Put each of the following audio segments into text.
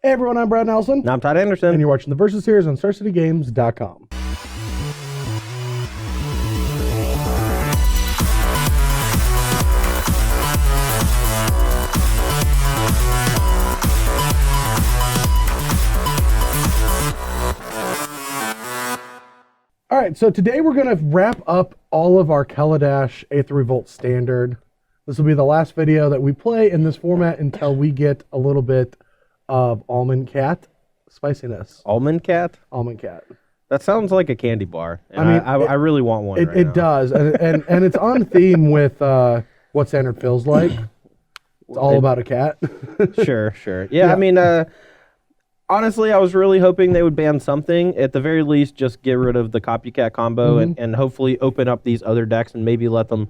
Hey everyone, I'm Brad Nelson. And I'm Todd Anderson. And you're watching the Versus series on StarCityGames.com. All right, so today we're going to wrap up all of our Kaladesh Aether Revolt Standard. This will be the last video that we play in this format until we get a little bit of Almond Cat spiciness. Almond Cat? Almond Cat. That sounds like a candy bar. And I really want one right now. It does, and it's on theme with what Standard feels like. It's all about a cat. Sure. Yeah, I mean, honestly, I was really hoping they would ban something. At the very least, just get rid of the copycat combo and hopefully open up these other decks and maybe let them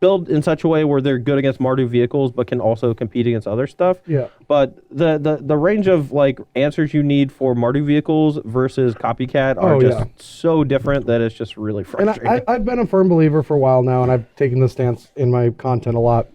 build in such a way where they're good against Mardu vehicles but can also compete against other stuff. Yeah. But the range of like answers you need for Mardu vehicles versus copycat are just so different that it's just really frustrating. And I've been a firm believer for a while now, and I've taken this stance in my content a lot,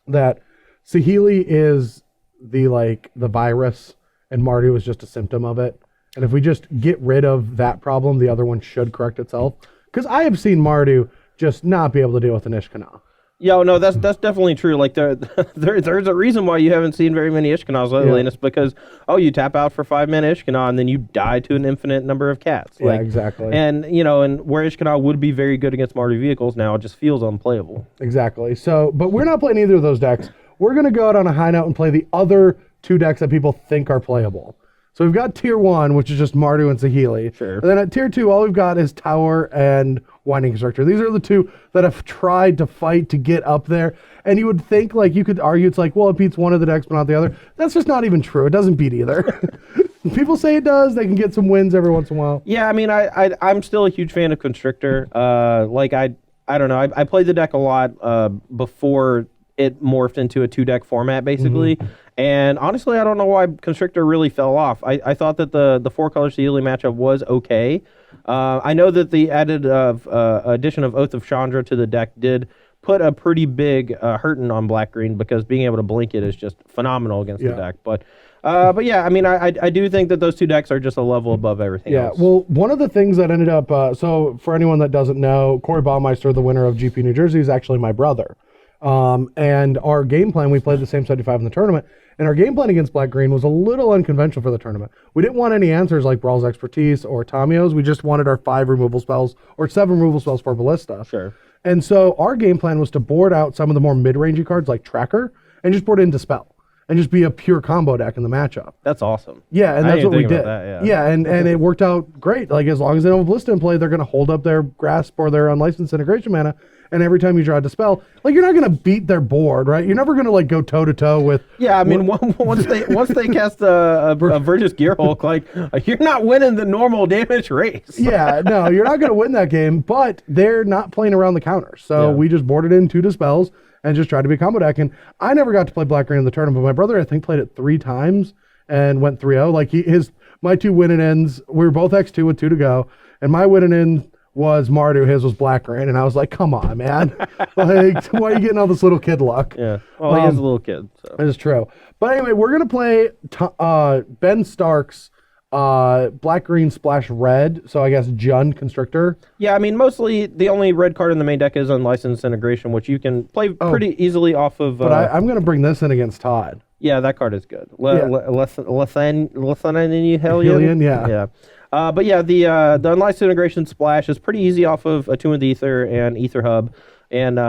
that Saheeli is the virus and Mardu is just a symptom of it. And if we just get rid of that problem, the other one should correct itself. Because I have seen Mardu just not be able to deal with an Ishkanah. Yeah, no, that's definitely true. Like there's a reason why you haven't seen very many Ishkanahs lately, and it's because you tap out for 5-mana Ishkanah and then you die to an infinite number of cats. Yeah, exactly. And and where Ishkanah would be very good against Mardu vehicles, now it just feels unplayable. Exactly. So, but we're not playing either of those decks. We're gonna go out on a high note and play the other two decks that people think are playable. So we've got Tier 1, which is just Mardu and Saheeli. Sure. And then at Tier 2, all we've got is Tower and Winding Constructor. These are the two that have tried to fight to get up there. And you would think, you could argue, it's like, well, it beats one of the decks, but not the other. That's just not even true. It doesn't beat either. People say it does. They can get some wins every once in a while. Yeah, I mean, I'm still a huge fan of Constrictor. I don't know. I played the deck a lot before it morphed into a 2-deck format, basically. And honestly, I don't know why Constrictor really fell off. I thought that the 4-color Saheeli matchup was okay. I know that the added addition of Oath of Chandra to the deck did put a pretty big hurting on black-green, because being able to blink it is just phenomenal against the deck. But yeah, I mean, I do think that those two decks are just a level above everything else. Well, one of the things that ended up, so for anyone that doesn't know, Corey Baumeister, the winner of GP New Jersey, is actually my brother. And our game plan, we played the same 75 in the tournament, and our game plan against Black-Green was a little unconventional for the tournament. We didn't want any answers like Brawl's Expertise or Tamio's. We just wanted our 5 removal spells or 7 removal spells for Ballista. Sure. And so our game plan was to board out some of the more mid-rangey cards like Tracker and just board in Dispel and just be a pure combo deck in the matchup. That's awesome. Yeah, and that's what we did. Yeah, and it worked out great. Like, as long as they don't have Ballista in play, they're going to hold up their Grasp or their Unlicensed Integration mana. And every time you draw a Dispel, you're not going to beat their board, right? You're never going to go toe-to-toe with... Yeah, I mean, once they cast a Virtus Gearhulk, you're not winning the normal damage race. Yeah, no, you're not going to win that game, but they're not playing around the counters. So we just boarded in 2 Dispels and just tried to be a combo deck. And I never got to play Black-Green in the tournament, but my brother, I think, played it 3 times and went 3-0. My 2 winning ends, we were both X2 with 2 to go, and my winning end was Mardu, his was Black-Green, and I was like, come on, man. Why are you getting all this little kid luck? Yeah, well, he is a little kid. So. It's true. But anyway, we're going to play Ben Stark's Black-Green Splash Red, so I guess Jund Constrictor. Yeah, I mean, mostly the only red card in the main deck is Unlicensed Integration, which you can play pretty easily off of... But I'm going to bring this in against Todd. Yeah, that card is good. Hellion, yeah. But yeah, the Unlicensed Integration Splash is pretty easy off of Attuned Ether and Ether Hub. And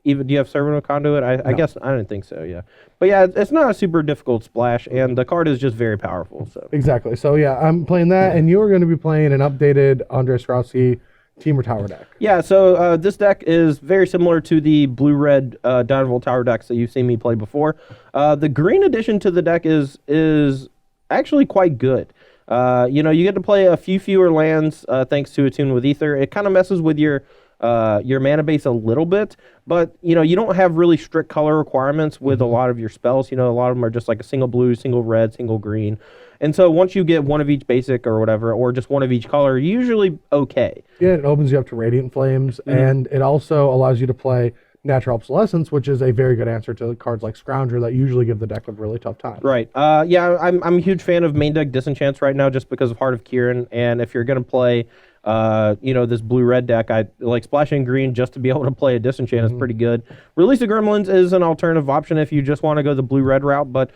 even, do you have Servant of Conduit? I guess I didn't think so, yeah. But yeah, it's not a super difficult splash, and the card is just very powerful. So exactly. So yeah, I'm playing that, and you're going to be playing an updated Andre Straussy Temur Tower deck. Yeah, so this deck is very similar to the blue-red Dynavolt Tower decks that you've seen me play before. The green addition to the deck is actually quite good. You get to play a few fewer lands thanks to Attune with Ether. It kind of messes with your mana base a little bit, but you don't have really strict color requirements with a lot of your spells. A lot of them are just like a single blue, single red, single green. And so once you get one of each basic or whatever, or just one of each color, you're usually okay. Yeah, it opens you up to Radiant Flames, and it also allows you to play Natural Obsolescence, which is a very good answer to cards like Scrounger that usually give the deck a really tough time. Right. Yeah, I'm a huge fan of main deck Disenchants right now just because of Heart of Kieran. And if you're going to play, this blue-red deck, I like splashing green just to be able to play a Disenchant is pretty good. Release of Gremlins is an alternative option if you just want to go the blue-red route, but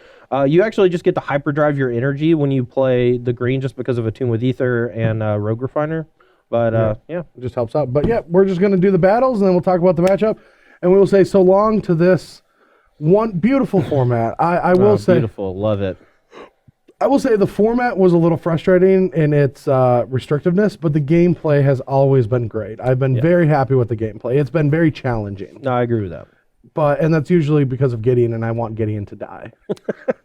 you actually just get to hyperdrive your energy when you play the green just because of Attune with Ether and Rogue Refiner. But, yeah. It just helps out. But, yeah, we're just going to do the battles, and then we'll talk about the matchup. And we will say so long to this one beautiful format. I will say... Beautiful. Love it. I will say the format was a little frustrating in its restrictiveness, but the gameplay has always been great. I've been very happy with the gameplay. It's been very challenging. No, I agree with that. And that's usually because of Gideon, and I want Gideon to die.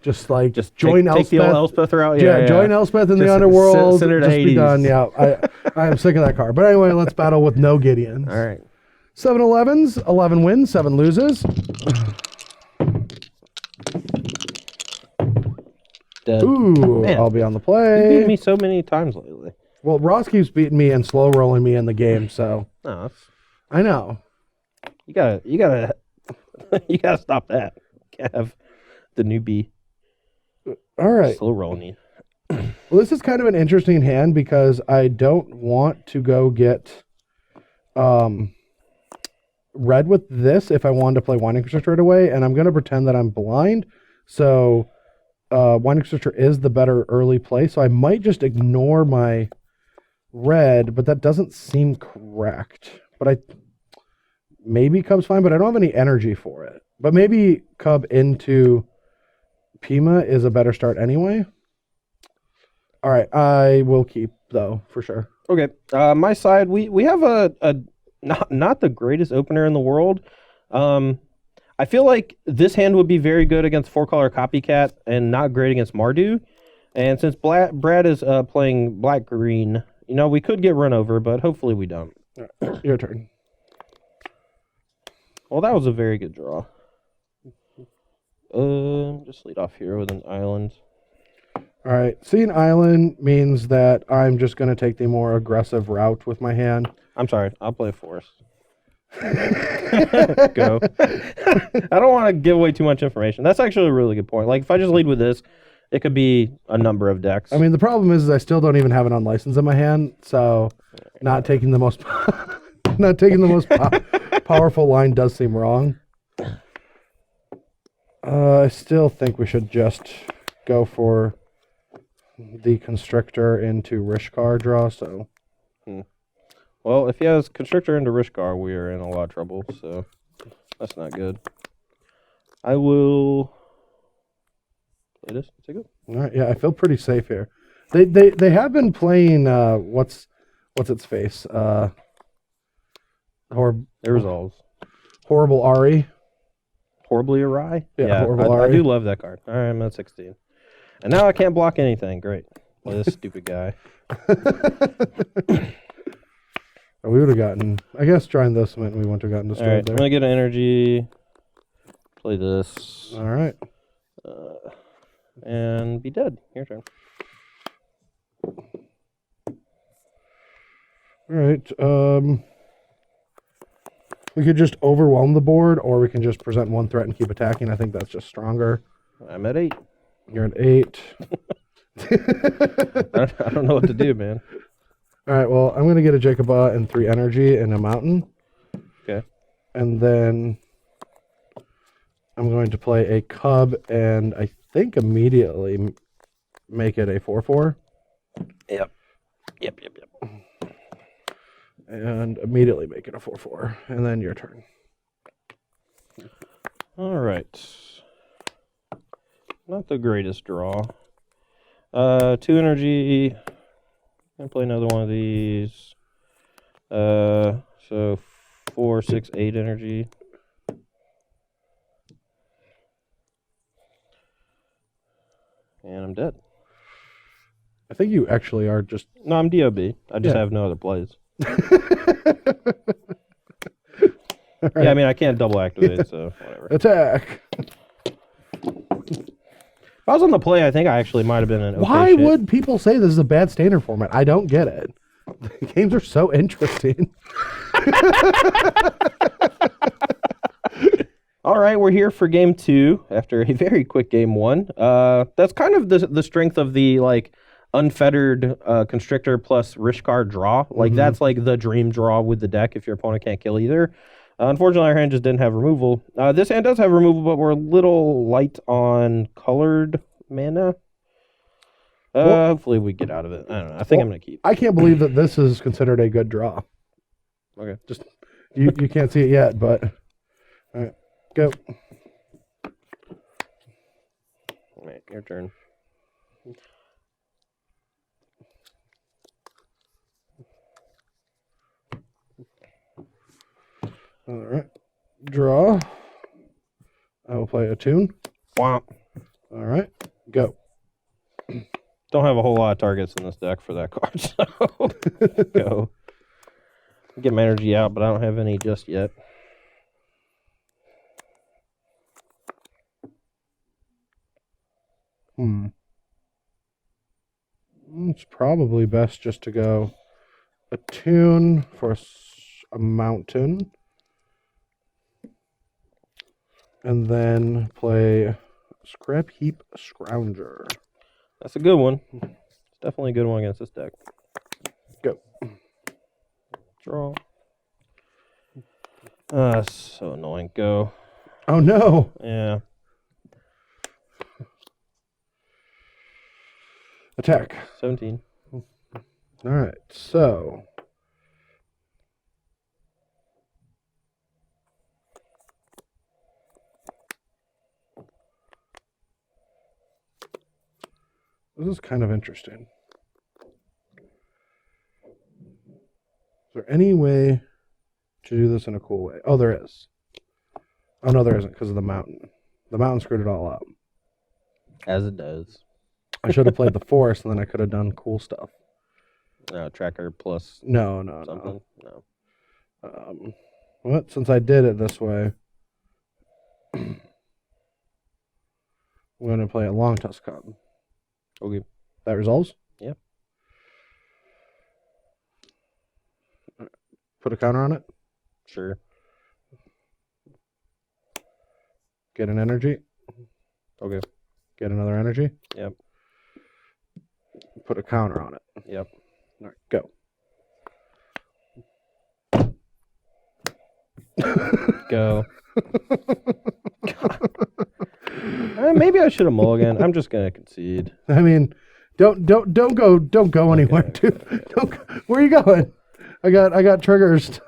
just join Elspeth. Take the old Elspeth route. Yeah, join Elspeth in the underworld. Send her to just Hades. be done. Yeah, I am sick of that card. But anyway, let's battle with no Gideons. All right. 7 11s, 11 wins, 7 loses. Dead. Ooh, Man, I'll be on the You play. beat me so many times lately. Well, Ross keeps beating me and slow rolling me in the game, so No, I know. you gotta, you gotta stop that. Can't have the newbie All right. slow rolling you. Well, this is kind of an interesting hand because I don't want to go get red with this if I wanted to play Winding Constrictor right away, and I'm going to pretend that I'm blind. So Winding Constrictor is the better early play, so I might just ignore my red, but that doesn't seem correct. But maybe Cub's fine, but I don't have any energy for it. But maybe Cub into Pima is a better start anyway. All right, I will keep though for sure. Okay, my side, we have a not the greatest opener in the world. I feel like this hand would be very good against 4-color Copycat and not great against Mardu. And since Brad is playing black-green, we could get run over, but hopefully we don't. All right, your turn. Well, that was a very good draw. Just lead off here with an island. All right, seeing island means that I'm just going to take the more aggressive route with my hand. I'm sorry, I'll play forest. Go. I don't want to give away too much information. That's actually a really good point. Like, if I just lead with this, it could be a number of decks. I mean, the problem is I still don't even have an unlicensed in my hand, so not taking the most powerful line does seem wrong. I still think we should just go for the Constrictor into Rishkar draw, so... Well, if he has Constrictor into Rishkar, we are in a lot of trouble, so that's not good. I will play this. Take it. All right, yeah, I feel pretty safe here. They have been playing what's its face? It resolves. Horrible Ari. Horribly awry? Yeah, Horrible Ari. I do love that card. All right, I'm at 16. And now I can't block anything. Great. Well, this stupid guy. We would have gotten... I guess trying this meant we wouldn't have gotten destroyed. All right, there. I'm going to get an energy. Play this. All right. And be dead. Your turn. All right. We could just overwhelm the board, or we can just present one threat and keep attacking. I think that's just stronger. I'm at 8. You're at 8. I don't know what to do, man. All right, well, I'm going to get a Jacobah and 3 energy and a mountain. Okay. And then I'm going to play a Cub and I think immediately make it a 4/4. Yep. And immediately make it a 4/4. And then your turn. All right. Not the greatest draw. 2 energy. I'm gonna play another one of these. So 4, 6, 8 energy. And I'm dead. I think you actually are just... No, I'm DOB. I just have no other plays. Right. Yeah, I mean, I can't double activate, so whatever. Attack! If I was on the play, I think I actually might have been an okay Why shit. would people say this is a bad standard format? I don't get it. The games are so interesting. All right, we're here for game 2 after a very quick game 1. That's kind of the strength of the like unfettered constrictor plus Rishkar draw. Like that's like the dream draw with the deck if your opponent can't kill either. Unfortunately, our hand just didn't have removal. This hand does have removal, but we're a little light on colored mana. Hopefully we get out of it. I don't know. I think I'm gonna keep. I can't believe that this is considered a good draw. Okay. Just you can't see it yet, but all right, go. All right, your turn. All right, draw. I will play a tune. Womp. All right, go. Don't have a whole lot of targets in this deck for that card, so go. Get my energy out, but I don't have any just yet. It's probably best just to go a tune for a mountain. And then play Scrap Heap Scrounger. That's a good one. It's definitely a good one against this deck. Go. Draw. So annoying. Go. Oh no. Yeah. Attack. 17. All right. So this is kind of interesting. Is there any way to do this in a cool way? Oh, there is. Oh, no, there isn't because of the mountain. The mountain screwed it all up. As it does. I should have played the forest, and then I could have done cool stuff. Tracker plus No. something. No. What? Since I did it this way, I'm going to play a long tusk cub. Okay. That resolves? Yep. Put a counter on it? Sure. Get an energy? Okay. Get another energy? Yep. Put a counter on it. Yep. All right, go. Go. Maybe I should have mulliganed. I'm just gonna concede. I mean, don't go anywhere, dude. Where are you going? I got triggers.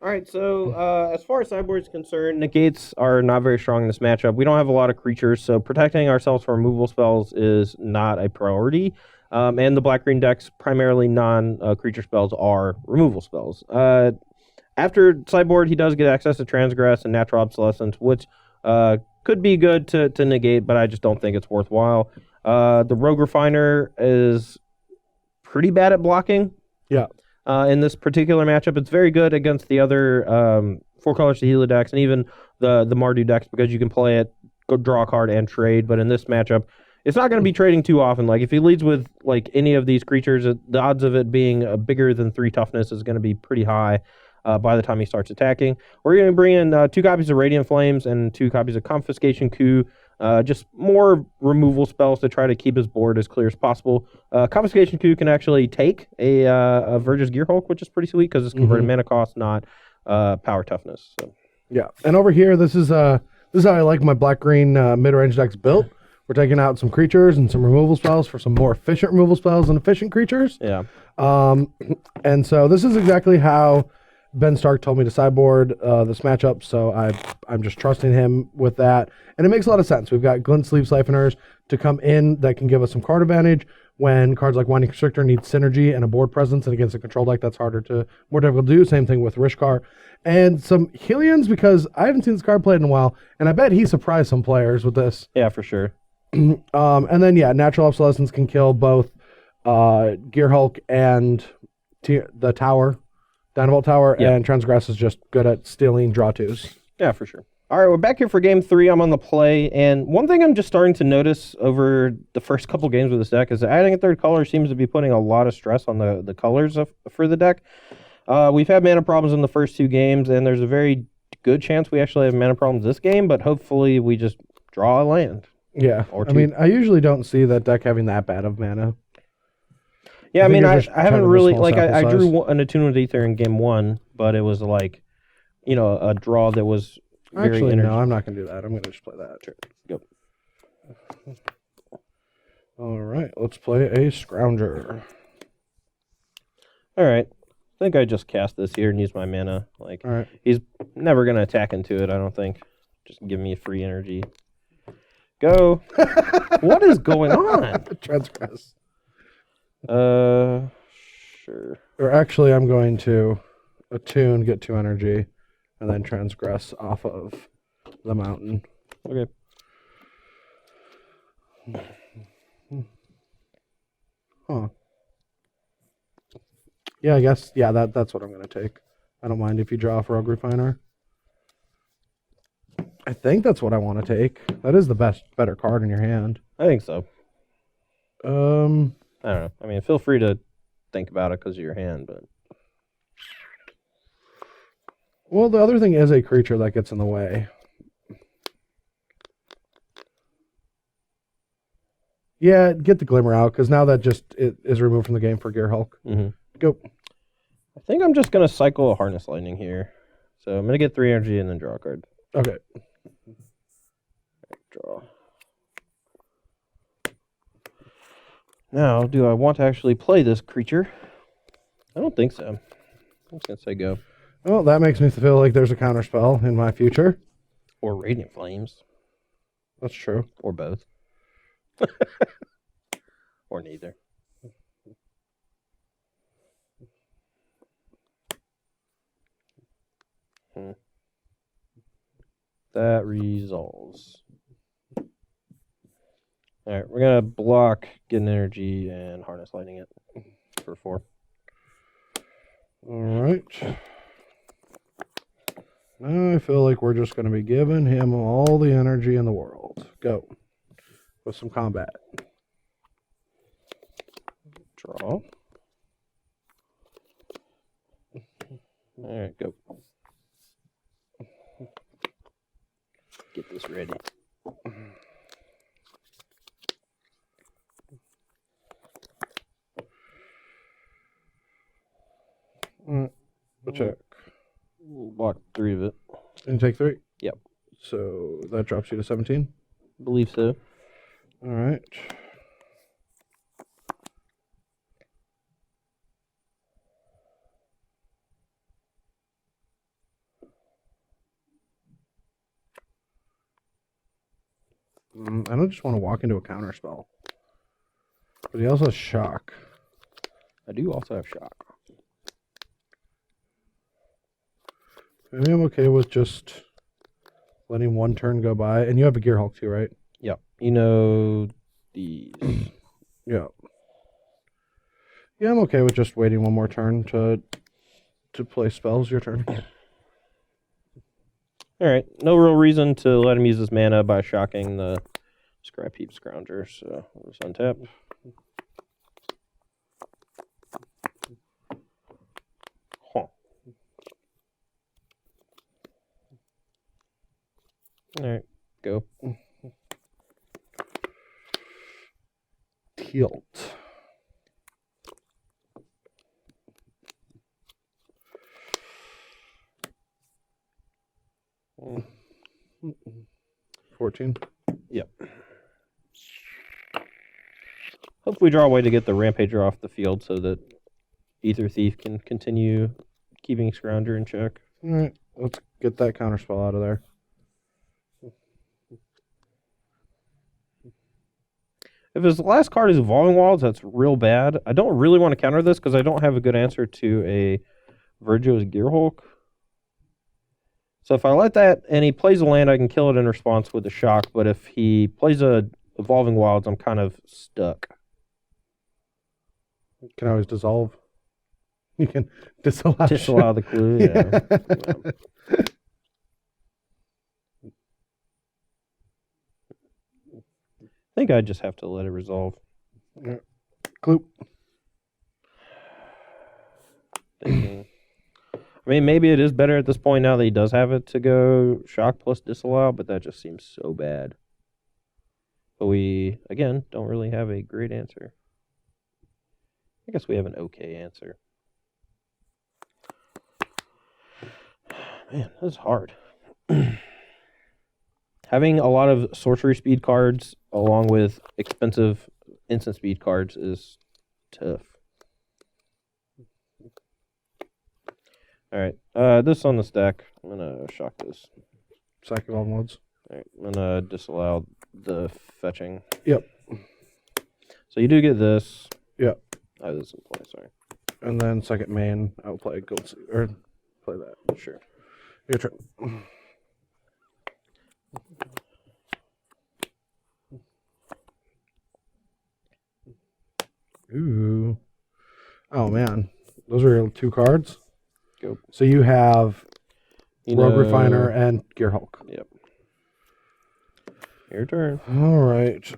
All right, so as far as sideboard is concerned, negates are not very strong in this matchup. We don't have a lot of creatures, so protecting ourselves from removal spells is not a priority. And the black-green decks, primarily non-creature spells, are removal spells. After sideboard, he does get access to Transgress and Natural Obsolescence, which could be good to negate, but I just don't think it's worthwhile. The Rogue Refiner is pretty bad at blocking. Yeah. In this particular matchup, it's very good against the other 4-color Saheela decks and even the Mardu decks because you can play it, go draw a card, and trade. But in this matchup, it's not going to be trading too often. Like if he leads with like any of these creatures, the odds of it being bigger than 3 toughness is going to be pretty high by the time he starts attacking. We're going to bring in 2 copies of Radiant Flames and 2 copies of Confiscation Coup. Just more removal spells to try to keep his board as clear as possible. Confiscation Coup can actually take a Verge's Gearhulk, which is pretty sweet because it's converted mana cost, not power toughness. So. Yeah, and over here, this is how I like my black-green mid-range decks built. We're taking out some creatures and some removal spells for some more efficient removal spells and efficient creatures. Yeah. And so this is exactly how Ben Stark told me to sideboard this matchup, so I'm just trusting him with that. And it makes a lot of sense. We've got Glint Sleeve Siphoners to come in that can give us some card advantage when cards like Winding Constrictor need synergy and a board presence, and against a control deck that's more difficult to do. Same thing with Rishkar. And some Helions, because I haven't seen this card played in a while, and I bet he surprised some players with this. Yeah, for sure. And then, yeah, Natural Obsolescence can kill both Gearhulk and the Tower. Dynavolt Tower, yeah. And Transgress is just good at stealing draw 2s. Yeah, for sure. All right, we're back here for game 3. I'm on the play, and one thing I'm just starting to notice over the first couple games with this deck is that adding a 3rd color seems to be putting a lot of stress on the colors for the deck. We've had mana problems in the first 2 games, and there's a very good chance we actually have mana problems this game, but hopefully we just draw a land. Yeah. Or I mean, I usually don't see that deck having that bad of mana. Yeah, I mean, I haven't checking the really, small like, I sample drew size. an Attunement Ether in game 1, but it was like, you know, a draw that was very Actually, energy. no, I'm not going to do that. I'm going to just play that. Sure. Go. All right, let's play a Scrounger. All right. I think I just cast this here and use my mana. Like, All right. he's never going to attack into it, I don't think. Just give me free energy. Go. What is going on? Transgress. Sure. Or actually, I'm going to attune, get 2 energy, and then transgress off of the mountain. Okay. Huh. Yeah, I guess. Yeah, that's what I'm going to take. I don't mind if you draw off Rogue Refiner. I think that's what I want to take. That is the better card in your hand. I think so. I don't know. I mean, feel free to think about it because of your hand, but... Well, the other thing is a creature that gets in the way. Yeah, get the Glimmer out, because now that it is removed from the game for Gear Hulk. Mm-hmm. Go. I think I'm just going to cycle a Harness Lightning here. So I'm going to get 3 energy and then draw a card. Okay. Draw. Now, do I want to actually play this creature? I don't think so. I'm just going to say go. Well, that makes me feel like there's a counterspell in my future. Or Radiant Flames. That's true. Or both. Or neither. That resolves. Alright, we're going to block, get an energy, and Harness Lightning it for 4. Alright. Now I feel like we're just going to be giving him all the energy in the world. Go. With some combat. Draw. Alright, go. Get this ready. Alright, we'll check. We'll block 3 of it. And take 3? Yep. So that drops you to 17? Believe so. Alright. I don't just want to walk into a counter spell. But he also has shock. I do also have shock. Maybe I'm okay with just letting 1 turn go by. And you have a Gear Hulk too, right? Yep. You know these. Yeah. Yeah, I'm okay with just waiting 1 more turn to play spells. Your turn. Alright. No real reason to let him use his mana by shocking the Scrap Heap Scrounger. So we'll just untap. Huh. Alright. Go. Tilt. Mm. 14. Yep. Hopefully draw a way to get the Rampager off the field so that Ether Thief can continue keeping Scrounger in check. Alright, let's get that counterspell out of there. If his last card is Evolving Wilds, that's real bad. I don't really want to counter this because I don't have a good answer to a Virgio's Gearhulk. So if I let that and he plays a land, I can kill it in response with a shock. But if he plays a Evolving Wilds, I'm kind of stuck. You can always dissolve. You can disallow the clue. Yeah. Yeah. I think I just have to let it resolve. Yeah. Gloop. Thinking. I I mean, maybe it is better at this point now that he does have it to go shock plus disallow, but that just seems so bad. But we, again, don't really have a great answer. I guess we have an okay answer. Man, this is hard. Having a lot of sorcery speed cards along with expensive instant speed cards is tough. All right, this on the stack. I'm gonna shock this. Second on ones. All right, I'm gonna disallow the fetching. Yep. So you do get this. Yep. Oh, this is in play. Sorry. And then second main, I will play gold or play that. Sure. Your turn. Ooh. Oh man, those are your 2 cards. Go. So you have Rogue Refiner and Gear Hulk. Yep. Your turn. All right.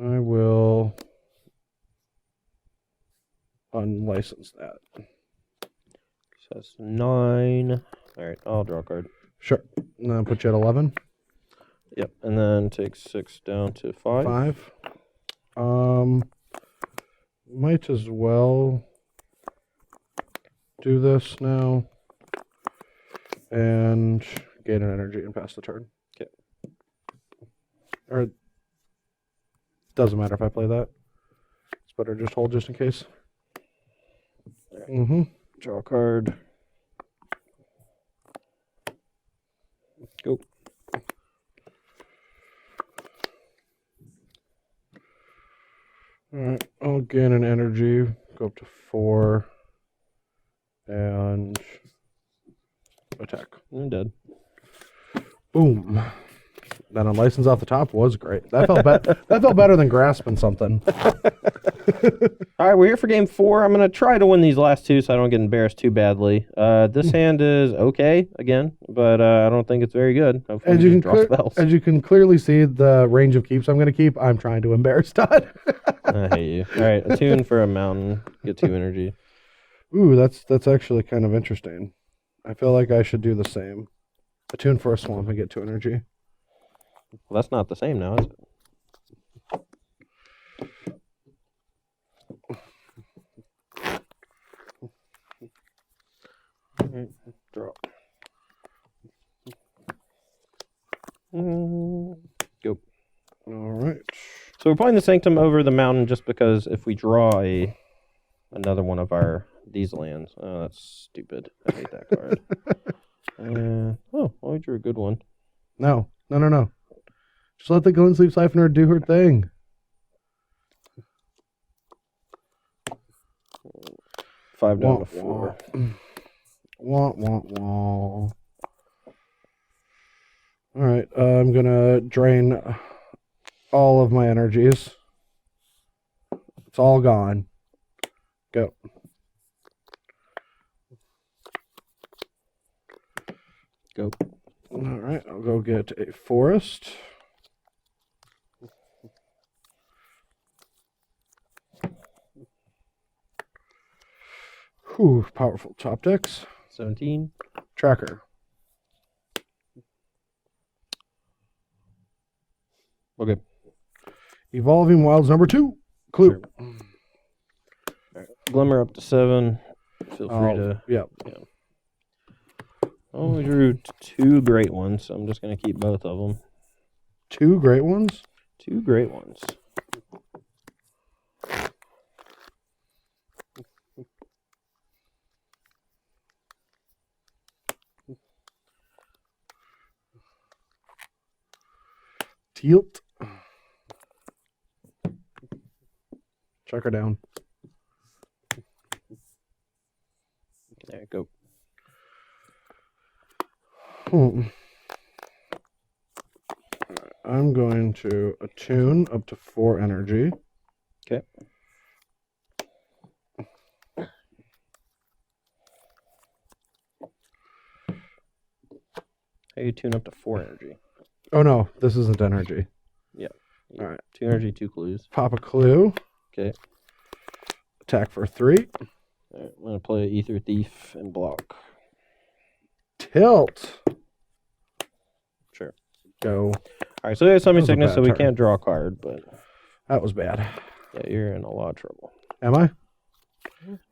I will unlicense that. So that's 9. All right, I'll draw a card. Sure. And then put you at 11. Yep, and then take 6 down to 5. 5. Might as well do this now and gain an energy and pass the turn. Okay. Or doesn't matter if I play that. It's better just hold just in case. Right. Draw a card. Go. Alright, I'll gain an energy, go up to 4, and attack. I'm dead. Boom. That unlicensed off the top was great. That felt that felt better than grasping something. All right, we're here for game 4. I'm going to try to win these last 2 so I don't get embarrassed too badly. This hand is okay, again, but I don't think it's very good. Hopefully we can draw spells. As you can clearly see the range of keeps I'm going to keep, I'm trying to embarrass Todd. I hate you. All right, attune for a mountain. Get 2 energy. Ooh, that's actually kind of interesting. I feel like I should do the same. Attune for a swamp and get 2 energy. Well, that's not the same now, is it? Draw. Go. All right. So we're playing the Sanctum over the mountain just because if we draw another one of these lands, oh, that's stupid. I hate that card. Oh, well, we drew a good one. No. Just let the Glensleeve Siphoner do her thing. Five down to 4. Wah. All right, I'm gonna drain all of my energies. It's all gone. Go. Go. All right, I'll go get a forest. Whew, powerful top decks. 17. Tracker. Okay. Evolving Wilds number 2. Clue. Sure. All right. Glimmer up to 7. Feel free to. Yep. Yeah. Oh, we drew 2 great ones, so I'm just going to keep both of them. 2 great ones? 2 great ones. Tilt. Check her down. There you go. I'm going to attune up to 4 energy. Okay. How you tune up to 4 energy? Oh no, this isn't energy. Yeah. All right. 2 energy, 2 clues. Pop a clue. Okay. Attack for 3. All right, I'm going to play Ether Thief and block. Tilt. Sure. Go. All right, so there's Summoning That was a Sickness, bad so we turn. can't draw a card, but That was bad. yeah, you're in a lot of trouble. Am I?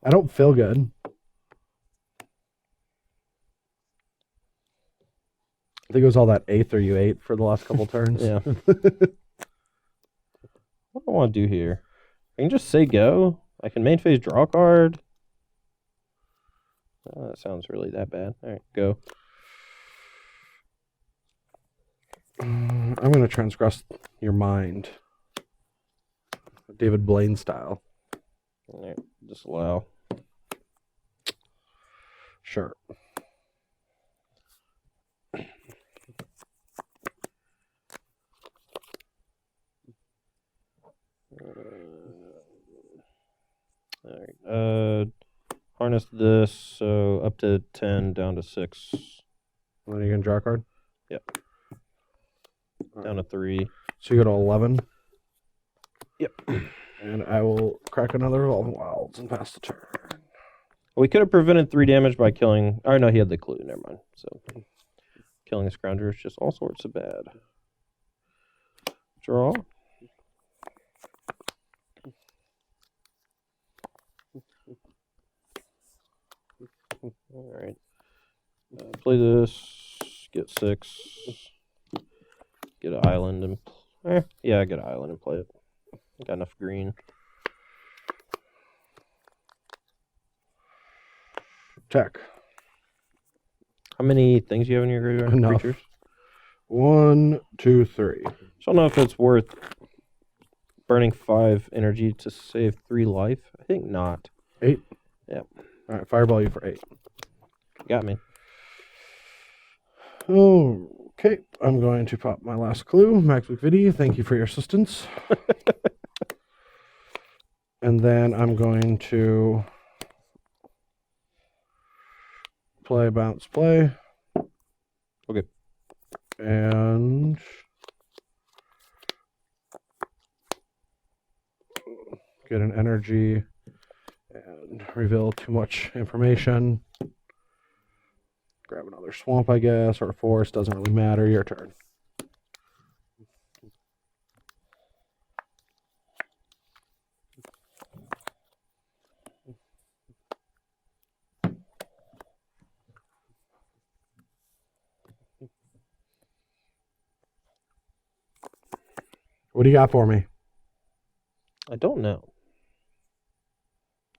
I don't feel good. I think it was all that Aether you ate for the last couple turns. Yeah. What do I want to do here? I can just say go. I can main phase draw a card. Oh, that sounds really that bad. All right, go. I'm going to transgress your mind. David Blaine style. All right, disallow. Sure. All right. Harness this, so up to 10, down to 6. And then you can draw a card? Yep. Down to 3. So you go to 11? Yep. And I will crack another Revolving Wilds and pass the turn. We could have prevented 3 damage by killing... Oh, no, he had the clue. Never mind. So, killing a Scrounger is just all sorts of bad. Draw. All right. Play this. Get 6. Get an island and... yeah, get an island and play it. Got enough green. Check. How many things do you have in your graveyard? Enough. Creatures? 1, 2, 3. So I don't know if it's worth burning 5 energy to save 3 life. I think not. 8? Yep. All right, fireball you for 8. Got me. Okay, I'm going to pop my last clue. Max McVitie, thank you for your assistance. And then I'm going to play bounce play. Okay. And get an energy and reveal too much information. Grab another swamp, I guess, or a forest. Doesn't really matter. Your turn. What do you got for me? I don't know.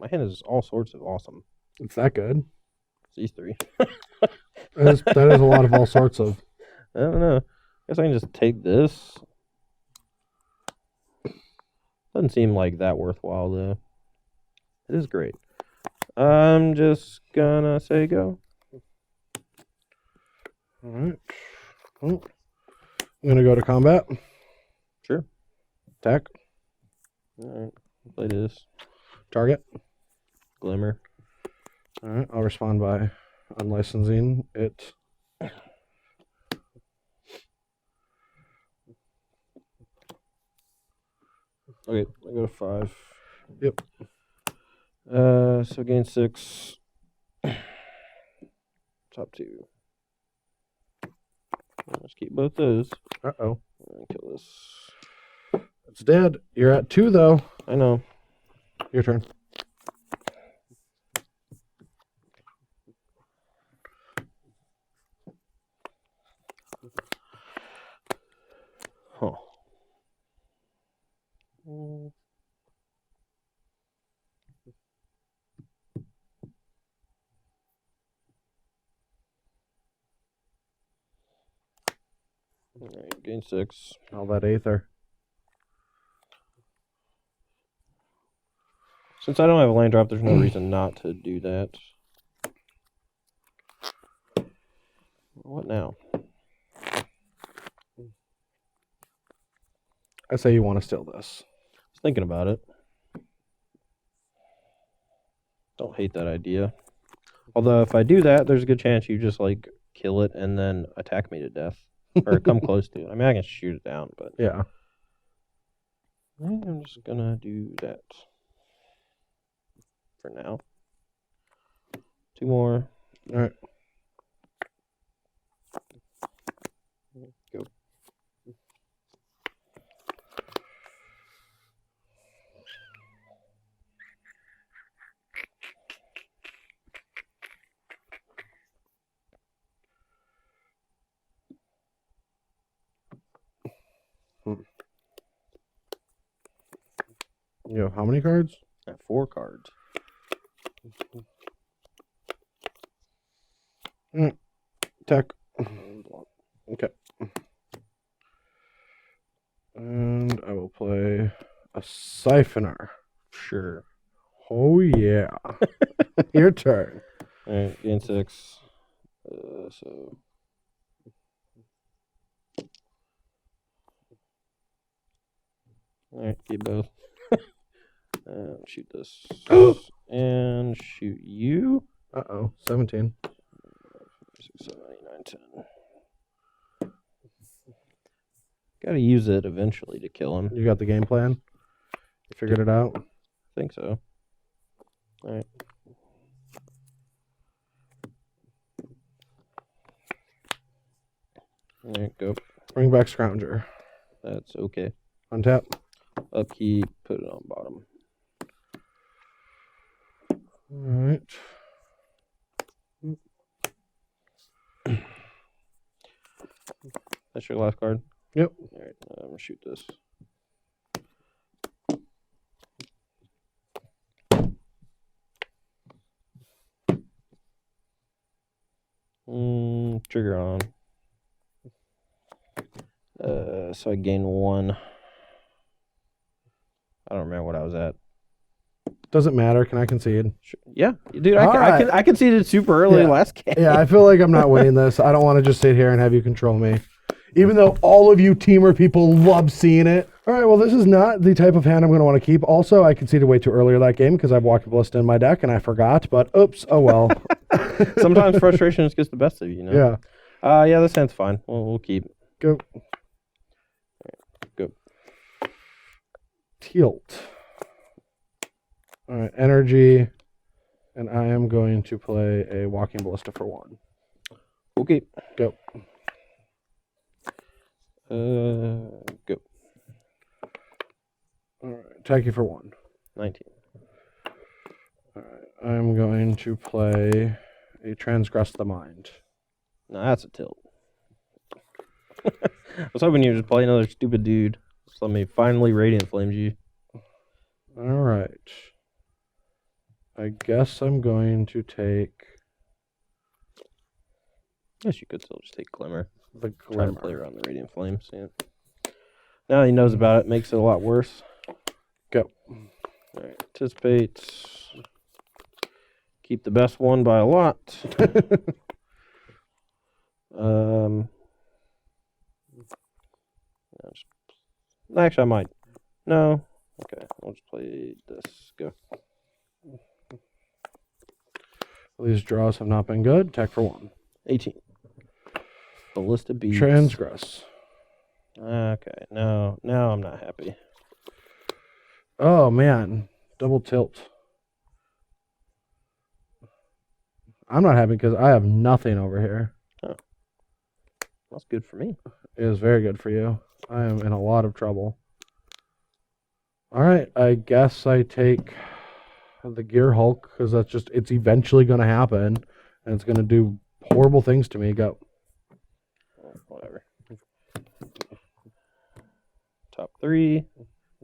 My hand is all sorts of awesome. It's that good. It's these 3. That is a lot of all sorts of. I don't know. Guess I can just take this. Doesn't seem like that worthwhile, though. It is great. I'm just gonna say go. All right. Well, I'm gonna go to combat. Sure. Attack. All right. Play this. Target. Glimmer. All right. I'll respond by unlicensing it. Okay, I go to 5. Yep. So gain 6. Top 2. Let's keep both those. Uh-oh. Kill this. It's dead. You're at 2, though. I know. Your turn. Huh. Alright, gain 6. All that Aether. Since I don't have a land drop, there's no reason not to do that. What now? I say you want to steal this. I was thinking about it. Don't hate that idea. Although if I do that, there's a good chance you just like kill it and then attack me to death. Or come close to it. I mean, I can shoot it down, but Yeah. I think I'm just gonna do that. for now. 2 more. All right. Go. You have how many cards? I have 4 cards. Tech. Okay. And I will play a Siphoner. Sure. Oh, yeah. Your turn. All right, gain 6. So. All right, keep both. Shoot this. And shoot you. Uh-oh. 17. 6, 7, 8, 9, 10. Gotta use it eventually to kill him. You got the game plan? You figured it out? I think so. All right. All right, go. Bring back Scrounger. That's okay. Untap. Upkeep, put it on bottom. All right. That's your last card? Yep. All right, I'm going to shoot this. Trigger on. So I gain 1. I don't remember what I was at. Doesn't matter. Can I concede? Sure. Yeah, dude, I conceded super early last game. Yeah, I feel like I'm not winning this. I don't want to just sit here and have you control me. Even though all of you Temur people love seeing it. All right, well, this is not the type of hand I'm going to want to keep. Also, I conceded way too earlier that game because I have Walking Ballista in my deck and I forgot, but oops, oh well. Sometimes frustration just gets the best of you, you know? Yeah. Yeah, this hand's fine. We'll keep. Go. Go. Tilt. All right, energy. And I am going to play a Walking Ballista for 1. Okay. Go. Go. All right, attack you for 1. 19. All right, I'm going to play a Transgress the Mind. No, that's a tilt. I was hoping you would just play another stupid dude. Just let me finally Radiant Flames you. All right. I guess I'm going to take Yes, you could still just take Glimmer. the Try to Glimmer. play around the Radiant Flames. Yeah. Now he knows about it, makes it a lot worse. Go. All right, anticipate. Keep the best one by a lot. Actually, I might. No. Okay, I'll just play this. Go. These draws have not been good. Attack for 1. 18. Ballista beats. Transgress. Okay, no, now I'm not happy. Oh, man. Double tilt. I'm not happy because I have nothing over here. Oh. That's good for me. It is very good for you. I am in a lot of trouble. All right, I guess I take the Gear Hulk because that's just, it's eventually going to happen and it's going to do horrible things to me. Go. Whatever. Top 3.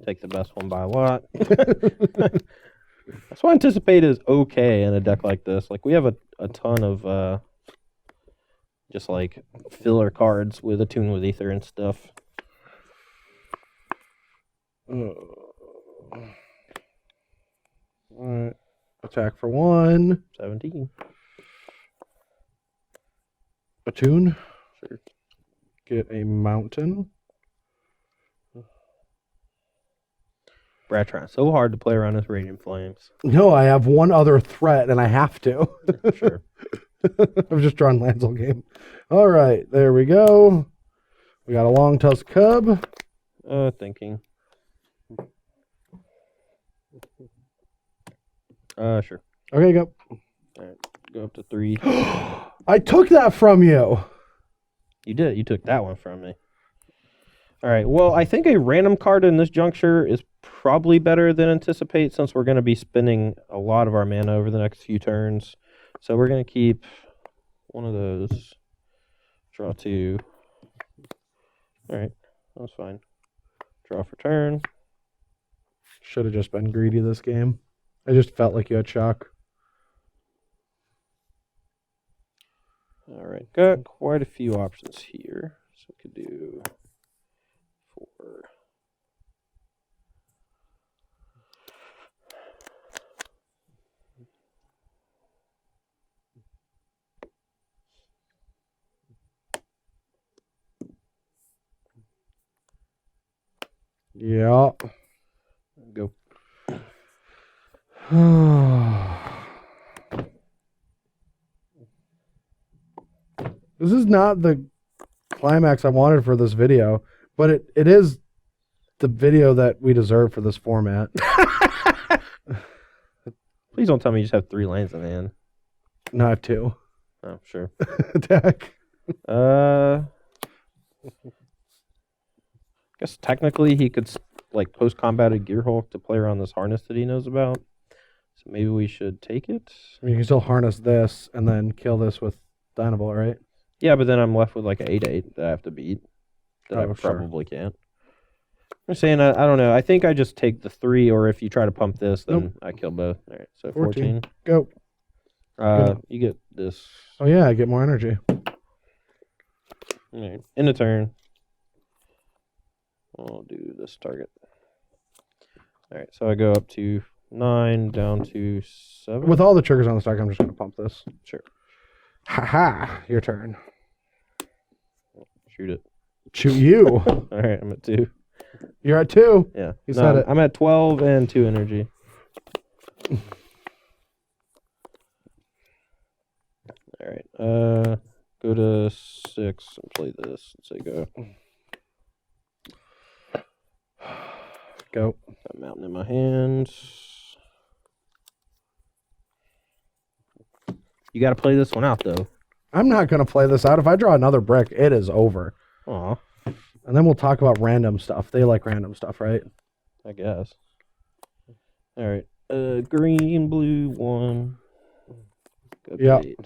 Take the best one by a lot. That's why Anticipate is okay in a deck like this. Like, we have a ton of just like filler cards with Attune with Ether and stuff. Alright. Attack for 1. 17. Attune. Sure. Get a mountain. Brad trying so hard to play around with Radiant Flames. No, I have one other threat and I have to. Sure. I've just drawn lands all game. All right, there we go. We got a long tusk cub. Thinking. Sure. Okay, go. All right, go up to 3. I took that from you. You did. You took that one from me. All right. Well, I think a random card in this juncture is probably better than Anticipate, since we're going to be spending a lot of our mana over the next few turns. So we're going to keep one of those. Draw 2. All right. That's fine. Draw for turn. Should have just been greedy this game. I just felt like you had shock. All right. Got quite a few options here. So we could do 4. Yeah. Go. This is not the climax I wanted for this video, but it is the video that we deserve for this format. Please don't tell me you just have 3 lands in hand. No, I have 2. Oh, sure. Attack. Guess technically he could like post-combat a Gearhulk to play around this harness that he knows about. So maybe we should take it. I mean, you can still harness this and then kill this with Dynavolt, right? Yeah, but then I'm left with like an 8/8 that I have to beat. That I sure. probably can't. I'm saying, I don't know. I think I just take the 3, or if you try to pump this, then I kill both. All right, so 14. Go. You get this. Oh, yeah, I get more energy. All right, end of turn. I'll do this target. All right, so I go up to 9, down to 7. With all the triggers on the stack, I'm just going to pump this. Sure. Ha-ha, your turn. Shoot it. Shoot you. All right, I'm at 2. You're at 2. Yeah. You said it. I'm at 12 and 2 energy. All right. Go to 6 and play this. Let's say go. Go. Got Mountain in my hands. You got to play this one out, though. I'm not going to play this out. If I draw another brick, it is over. Aw. And then we'll talk about random stuff. They like random stuff, right? I guess. All right. Green, blue, 1. Go to Yep. 8.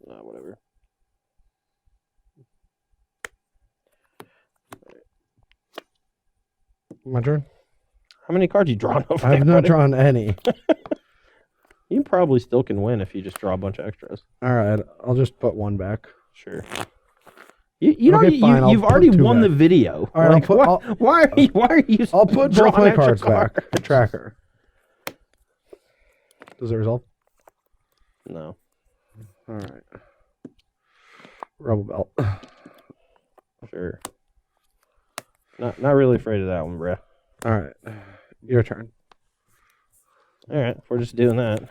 Whatever. My turn? How many cards you drawn over I there? have not drawn any. You probably still can win if you just draw a bunch of extras. All right, I'll just put 1 back. Sure. You know, Okay, fine, you've I'll already put 2 won back. the video. All right, like, why are you I'll put both drawing my extra cards back. Tracker. Does it resolve? No. All right. Rebel belt. Sure. Not really afraid of that one, bruh. All right. Your turn. All right, if we're just doing that.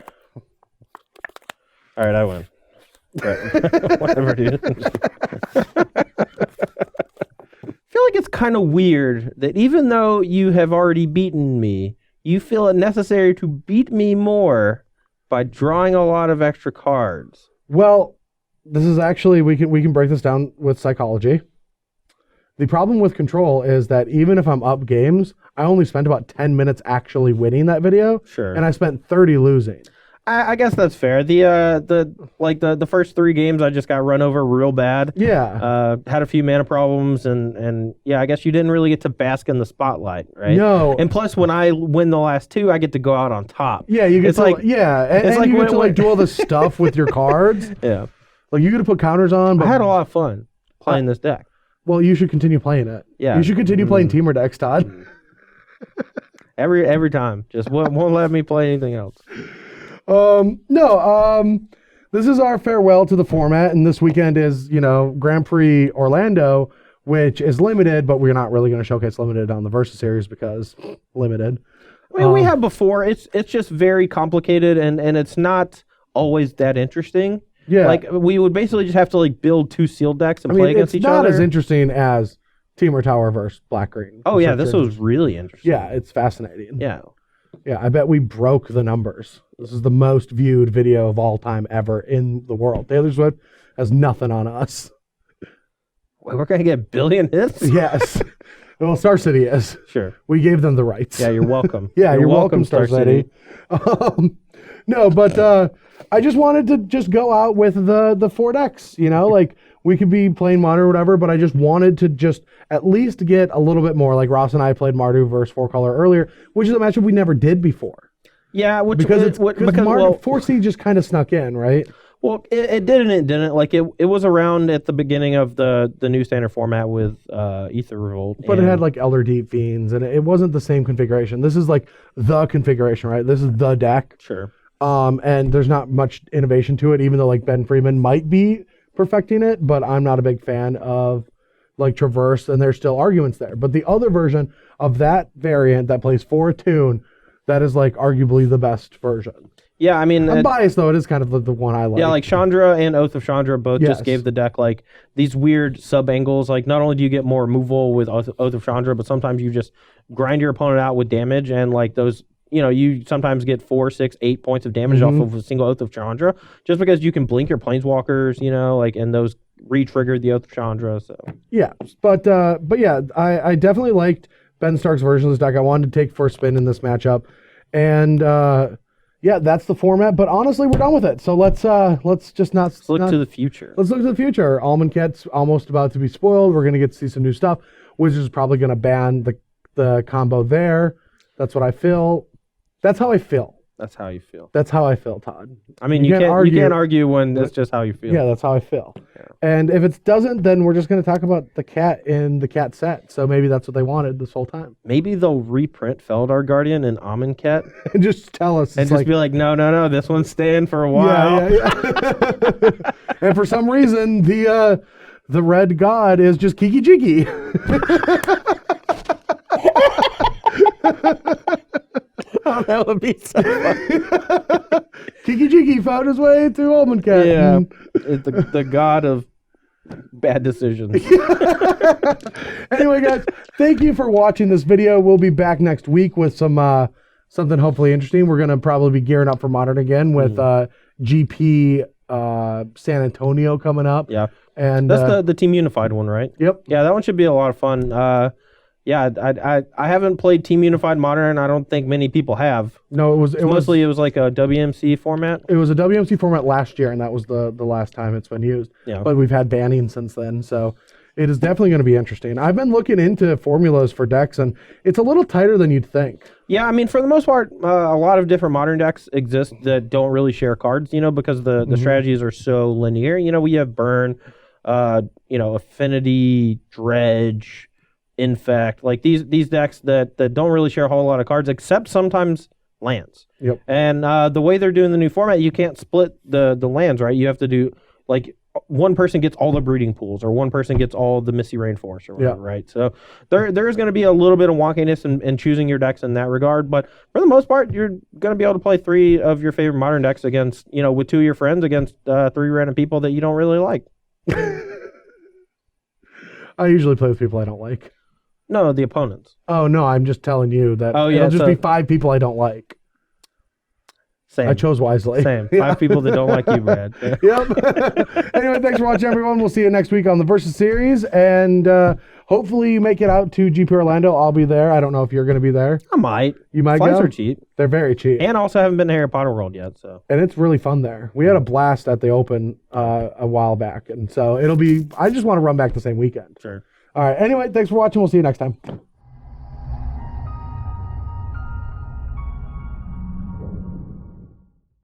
All right, I win. Whatever, dude. I feel like it's kind of weird that even though you have already beaten me, you feel it necessary to beat me more by drawing a lot of extra cards. Well, this is actually we can break this down with psychology. The problem with Control is that even if I'm up games, I only spent about 10 minutes actually winning that video. Sure. And I spent 30 losing. I guess that's fair. The first 3 games I just got run over real bad. Yeah. Had a few mana problems and yeah, I guess you didn't really get to bask in the spotlight, right? No. And plus when I win the last 2, I get to go out on top. Yeah, you get and it's like you when- get to like do all this stuff with your cards. Yeah. Like you get to put counters on, but I had a lot of fun playing this deck. well, you should continue playing it. Yeah. You should continue playing Temur decks, Todd. Every time. Just won't let me play anything else. This is our farewell to the format, and this weekend is, Grand Prix Orlando, which is limited, but we're not really going to showcase limited on the Versus series because limited. I mean, we have before. It's just very complicated and it's not always that interesting. Yeah. Like we would basically just have to like build 2 sealed decks and play against each it's not other. as interesting as Temur Tower versus Black Green. Oh yeah, this was really interesting. Yeah, it's fascinating. Yeah. Yeah, I bet we broke the numbers. This is the most viewed video of all time ever in the world. Taylor Swift has nothing on us. Wait, we're gonna get billion hits? Yes. Well, Star City is. Sure. We gave them the rights. Yeah, you're welcome. Yeah, you're welcome, Star City. No, but I just wanted to just go out with the 4 decks, you know, like we could be playing Modern or whatever, but I just wanted to just at least get a little bit more. Like Ross and I played Mardu versus 4-color earlier, which is a matchup we never did before. Yeah, because Mardu 4C just kind of snuck in, right? Well, it did and it didn't. Like it was around at the beginning of the new standard format with Ether Revolt. But it had like Elder Deep Fiends, and it wasn't the same configuration. This is like the configuration, right? This is the deck. Sure. And there's not much innovation to it, even though like Ben Freeman might be perfecting it, but I'm not a big fan of like Traverse, and there's still arguments there. But the other version of that variant that plays 4 tune, that is like arguably the best version. Yeah, I mean, I'm biased though. It is kind of the one I like. Yeah, like Chandra and Oath of Chandra both just gave the deck like these weird sub angles. Like not only do you get more removal with Oath of Chandra, but sometimes you just grind your opponent out with damage, and like those, you know, you sometimes get 4, 6, 8 points of damage off of a single Oath of Chandra, just because you can blink your planeswalkers, you know, like, and those re-triggered the Oath of Chandra. So yeah, but yeah, I definitely liked Ben Stark's version of this deck. I wanted to take first spin in this matchup, and yeah, that's the format. But honestly, we're done with it. So let's just not look to the future. Let's look to the future. Almond Cat's almost about to be spoiled. We're gonna get to see some new stuff. Wizards is probably gonna ban the combo there. That's what I feel. That's how I feel. That's how you feel. That's how I feel, Todd. I mean, you can't argue when that's just how you feel. Yeah, that's how I feel. Yeah. And if it doesn't, then we're just going to talk about the cat in the cat set. So maybe that's what they wanted this whole time. Maybe they'll reprint Feldar Guardian and Amonkhet and just tell us. And just be like, no, this one's staying for a while. Yeah. And for some reason, the red god is just Kiki Jiki. Oh, that would be so funny. Kiki Jiki found his way to Amonkhet. Yeah, the god of bad decisions. Anyway, guys, thank you for watching this video. We'll be back next week with some something hopefully interesting. We're going to probably be gearing up for Modern again with GP San Antonio coming up. Yeah, and that's the Team Unified one, right? Yep. Yeah, that one should be a lot of fun. Yeah, I haven't played Team Unified Modern. I don't think many people have. No, it was like a WMC format. It was a WMC format last year, and that was the last time it's been used. Yeah. But we've had banning since then, so it is definitely going to be interesting. I've been looking into formulas for decks, and it's a little tighter than you'd think. Yeah, I mean, for the most part, a lot of different Modern decks exist that don't really share cards, you know, because the strategies are so linear. You know, we have Burn, Affinity, Dredge, Infect, like these decks that don't really share a whole lot of cards, except sometimes lands. Yep. And the way they're doing the new format, you can't split the lands, right? You have to do, like, one person gets all the breeding pools, or one person gets all the Misty Rainforest, or whatever, right? So there is going to be a little bit of wonkiness in choosing your decks in that regard, but for the most part, you're going to be able to play 3 of your favorite Modern decks against, you know, with 2 of your friends against 3 random people that you don't really like. I usually play with people I don't like. No, the opponents. Oh, no, I'm just telling you that it'll just be 5 people I don't like. Same. I chose wisely. Same. 5 people that don't like you, Brad. Yeah. Yep. Anyway, thanks for watching, everyone. We'll see you next week on the Versus Series, and hopefully you make it out to GP Orlando. I'll be there. I don't know if you're going to be there. I might. You might Flights go? are cheap. They're very cheap. And also haven't been to Harry Potter World yet, so. And it's really fun there. We had a blast at the Open a while back, and so it'll be, I just want to run back the same weekend. Sure. All right. Anyway, thanks for watching. We'll see you next time.